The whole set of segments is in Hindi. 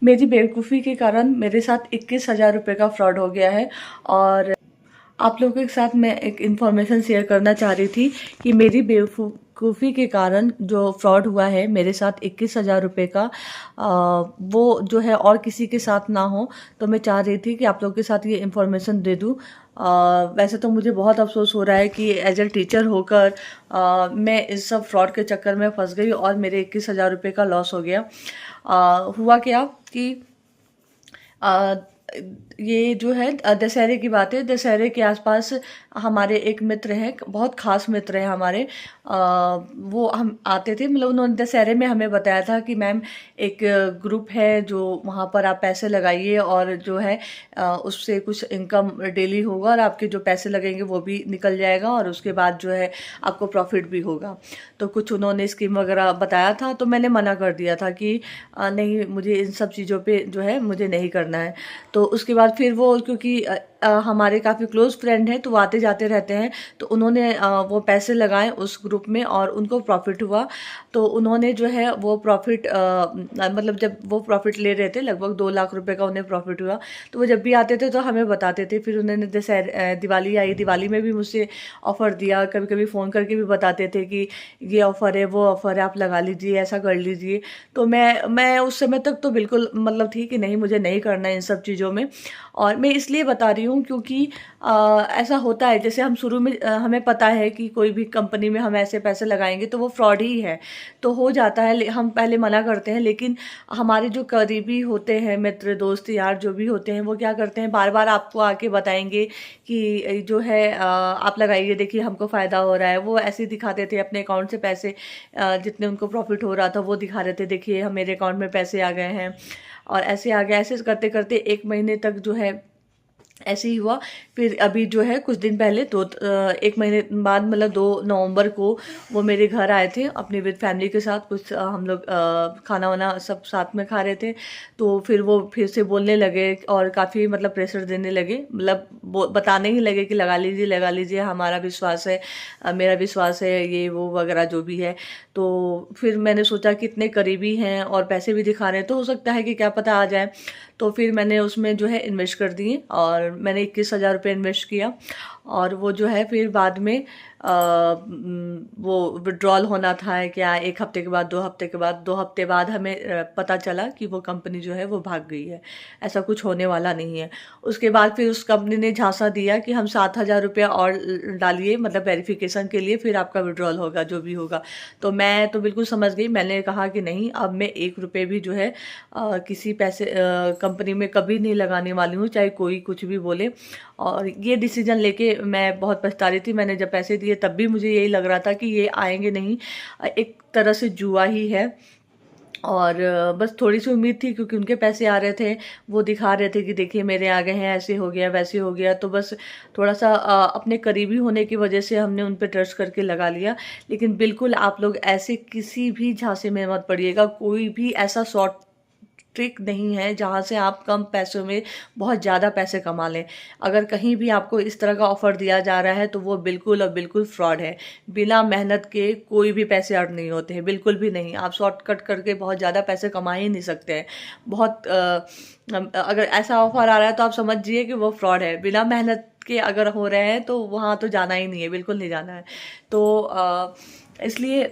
मेरी बेवकूफ़ी के कारण मेरे साथ 21,000 रुपये का फ्रॉड हो गया है। और आप लोगों के साथ मैं एक इन्फॉर्मेशन शेयर करना चाह रही थी कि मेरी बेवकूफ़ी के कारण जो फ्रॉड हुआ है मेरे साथ 21,000 रुपये का, वो जो है और किसी के साथ ना हो। तो मैं चाह रही थी कि आप लोगों के साथ ये इन्फॉर्मेशन दे दूँ। वैसे तो मुझे बहुत अफसोस हो रहा है कि एज ए टीचर होकर मैं इस सब फ्रॉड के चक्कर में फंस गई और मेरे 21,000 रुपये का लॉस हो गया। हुआ क्या कि अ, ये जो है दशहरे की बात है। दशहरे के आसपास हमारे एक मित्र हैं, बहुत खास मित्र हैं हमारे। वो हम आते थे, मतलब उन्होंने दशहरे में हमें बताया था कि मैम एक ग्रुप है जो वहाँ पर आप पैसे लगाइए और जो है उससे कुछ इनकम डेली होगा और आपके जो पैसे लगेंगे वो भी निकल जाएगा और उसके बाद जो है आपको प्रॉफिट भी होगा। तो कुछ उन्होंने स्कीम वगैरह बताया था, तो मैंने मना कर दिया था कि नहीं, मुझे इन सब चीज़ों पे जो है मुझे नहीं करना है। तो उसके बाद फिर वो, क्योंकि हमारे काफ़ी क्लोज फ्रेंड हैं तो वो आते जाते रहते हैं, तो उन्होंने वो पैसे लगाए उस ग्रुप में और उनको प्रॉफिट हुआ। तो उन्होंने जो है वो प्रॉफिट, मतलब जब वो प्रॉफिट ले रहे थे, लगभग 2 लाख रुपए का उन्हें प्रॉफिट हुआ। तो वो जब भी आते थे तो हमें बताते थे। फिर उन्होंने जैसे दिवाली आई, दिवाली में भी मुझसे ऑफ़र दिया, कभी कभी फ़ोन करके भी बताते थे कि ये ऑफ़र है, वो ऑफ़र है, आप लगा लीजिए, ऐसा कर लीजिए। तो मैं उस समय तक तो बिल्कुल मतलब थी कि नहीं, मुझे नहीं करना है इन सब चीज़ों में। और मैं इसलिए बता रही हूँ क्योंकि ऐसा होता है, जैसे हम शुरू में हमें पता है कि कोई भी कंपनी में हम ऐसे पैसे लगाएंगे तो वो फ्रॉड ही है, तो हो जाता है। हम पहले मना करते हैं, लेकिन हमारे जो करीबी होते हैं मित्र, दोस्त, यार जो भी होते हैं, वो क्या करते हैं, बार बार आपको आके बताएंगे कि जो है आप लगाइए, देखिए हमको फ़ायदा हो रहा है। वो ऐसे ही दिखाते थे अपने अकाउंट से पैसे, जितने उनको प्रॉफिट हो रहा था वो दिखा रहे थे, देखिए हम, मेरे अकाउंट में पैसे आ गए हैं और ऐसे आ गया। ऐसे करते करते 1 महीने तक जो है ऐसे ही हुआ। फिर अभी जो है कुछ दिन पहले 1 महीने बाद, मतलब 2 नवंबर को वो मेरे घर आए थे अपने विद फैमिली के साथ। कुछ हम लोग खाना वाना सब साथ में खा रहे थे। तो फिर वो फिर से बोलने लगे और काफ़ी मतलब प्रेशर देने लगे, मतलब बताने ही लगे कि लगा लीजिए, हमारा विश्वास है, मेरा विश्वास है, ये वो वगैरह जो भी है। तो फिर मैंने सोचा कि इतने करीबी हैं और पैसे भी दिखा रहे हैं, तो हो सकता है कि क्या पता आ जाए। तो फिर मैंने उसमें जो है इन्वेस्ट कर दिए और मैंने 21,000 रुपये इन्वेस्ट किया। और वो जो है फिर बाद में वो विड्रॉल होना था क्या, 1 हफ्ते के बाद, 2 हफ्ते के बाद, 2 हफ्ते बाद हमें पता चला कि वो कंपनी जो है वो भाग गई है, ऐसा कुछ होने वाला नहीं है। उसके बाद फिर उस कंपनी ने झांसा दिया कि हम 7,000 रुपया और डालिए, मतलब वेरिफिकेशन के लिए, फिर आपका विड्रॉल होगा जो भी होगा। तो मैं तो बिल्कुल समझ गई, मैंने कहा कि नहीं, अब मैं 1 रुपये भी जो है किसी पैसे कंपनी में कभी नहीं लगाने वाली हूँ, चाहे कोई कुछ भी बोले। और ये डिसीजन लेके मैं बहुत पछता रही थी। मैंने जब पैसे दिए तब भी मुझे यही लग रहा था कि ये आएंगे नहीं, एक तरह से जुआ ही है। और बस थोड़ी सी उम्मीद थी क्योंकि उनके पैसे आ रहे थे, वो दिखा रहे थे कि देखिए मेरे आ गए हैं, ऐसे हो गया, वैसे हो गया। तो बस थोड़ा सा अपने करीबी होने की वजह से हमने उन पे ट्रस्ट करके लगा लिया। लेकिन बिल्कुल आप लोग ऐसे किसी भी झांसे में मत पड़िएगा। कोई भी ऐसा शॉर्ट ट्रिक नहीं है जहाँ से आप कम पैसों में बहुत ज़्यादा पैसे कमा लें। अगर कहीं भी आपको इस तरह का ऑफ़र दिया जा रहा है तो वो बिल्कुल और बिल्कुल फ्रॉड है। बिना मेहनत के कोई भी पैसे अर्न नहीं होते हैं, बिल्कुल भी नहीं। आप शॉर्टकट करके बहुत ज़्यादा पैसे कमा ही नहीं सकते हैं। बहुत अगर ऐसा ऑफ़र आ रहा है तो आप समझिए कि वो फ्रॉड है। बिना मेहनत के अगर हो रहे हैं तो वहाँ तो जाना ही नहीं है, बिल्कुल नहीं जाना है। तो इसलिए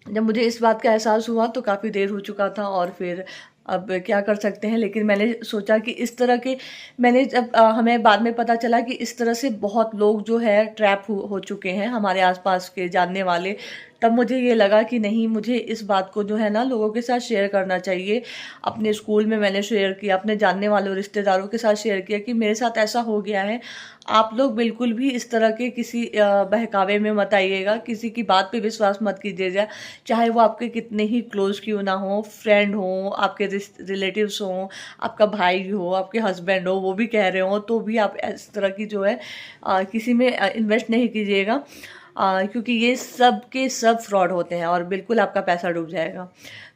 जब मुझे इस बात का एहसास हुआ तो काफ़ी देर हो चुका था और फिर अब क्या कर सकते हैं। लेकिन मैंने सोचा कि इस तरह के, मैंने जब हमें बाद में पता चला कि इस तरह से बहुत लोग जो है ट्रैप हो चुके हैं हमारे आसपास के जानने वाले। तब मुझे ये लगा कि नहीं, मुझे इस बात को जो है ना लोगों के साथ शेयर करना चाहिए। अपने स्कूल में मैंने शेयर किया, अपने जानने वालों रिश्तेदारों के साथ शेयर किया कि मेरे साथ ऐसा हो गया है। आप लोग बिल्कुल भी इस तरह के किसी बहकावे में मत आइएगा, किसी की बात पे विश्वास मत कीजिएगा, चाहे वो आपके कितने ही क्लोज क्यों ना हो, फ्रेंड हो, आपके रिलेटिव्स हों, आपका भाई हो, आपके हस्बैंड हो, वो भी कह रहे हो, तो भी आप इस तरह की जो है किसी में इन्वेस्ट नहीं कीजिएगा। क्योंकि ये सब के सब फ्रॉड होते हैं और बिल्कुल आपका पैसा डूब जाएगा।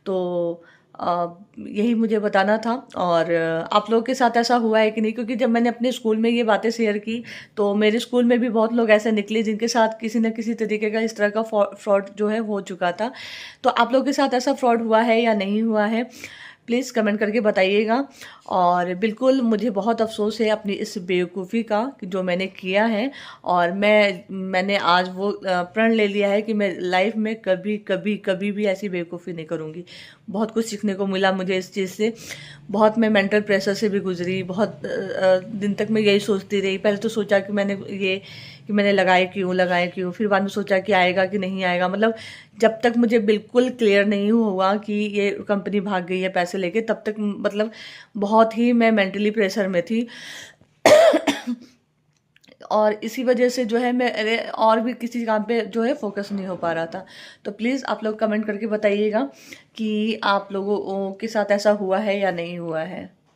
तो यही मुझे बताना था। और आप लोगों के साथ ऐसा हुआ है कि नहीं, क्योंकि जब मैंने अपने स्कूल में ये बातें शेयर की तो मेरे स्कूल में भी बहुत लोग ऐसे निकले जिनके साथ किसी न किसी तरीके का इस तरह का फ्रॉड जो है हो चुका था। तो आप लोगों के साथ ऐसा फ्रॉड हुआ है या नहीं हुआ है, प्लीज़ कमेंट करके बताइएगा। और बिल्कुल मुझे बहुत अफसोस है अपनी इस बेवकूफ़ी का कि जो मैंने किया है, और मैंने आज वो प्रण ले लिया है कि मैं लाइफ में कभी कभी कभी भी ऐसी बेवकूफ़ी नहीं करूँगी। बहुत कुछ सीखने को मिला मुझे इस चीज़ से। बहुत मैं मेंटल प्रेशर से भी गुजरी, बहुत दिन तक मैं यही सोचती रही। पहले तो सोचा कि मैंने लगाए क्यों, फिर बाद में सोचा कि आएगा कि नहीं आएगा। मतलब जब तक मुझे बिल्कुल क्लियर नहीं हुआ कि ये कंपनी भाग गई है पैसे लेके, तब तक मतलब बहुत ही मैं मेंटली प्रेशर में थी। और इसी वजह से जो है मेरे और भी किसी काम पे जो है फोकस नहीं हो पा रहा था। तो प्लीज़ आप लोग कमेंट करके बताइएगा कि आप लोगों के साथ ऐसा हुआ है या नहीं हुआ है।